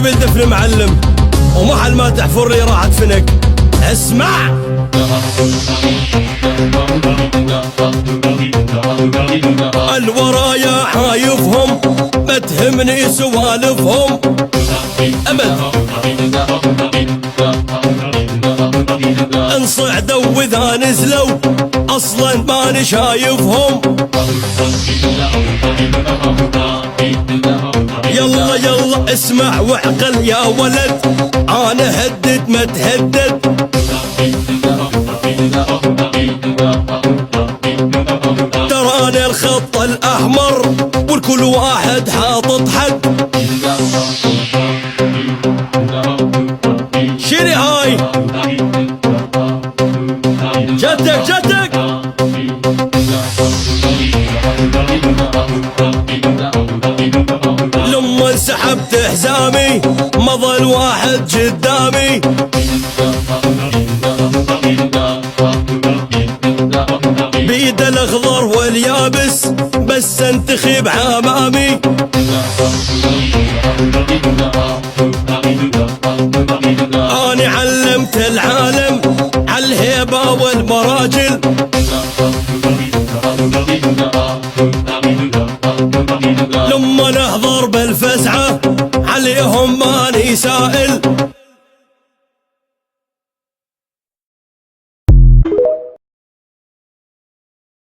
بالدفن معلم، ومحل ما تحفر لي راح ادفنك. اسمع الورايا حايفهم، ما تهمني سوالفهم ابد. ان صعدوا واذا نزلوا اصلا ماني شايفهم. يلا يلا اسمع وعقل يا ولد، انا هدد ما تهدد. تراني الخط الاحمر والكل واحد حاطط حد. شيري هاي جدك جدك. لما انسحبت حزامي ما ظل واحد قدامي. بيد الاخضر واليابس بس انتخب عمامي. اني علمت العالم عالهيبة والمراجل. لما نحضر بالفزعة عليهم ماني سائل.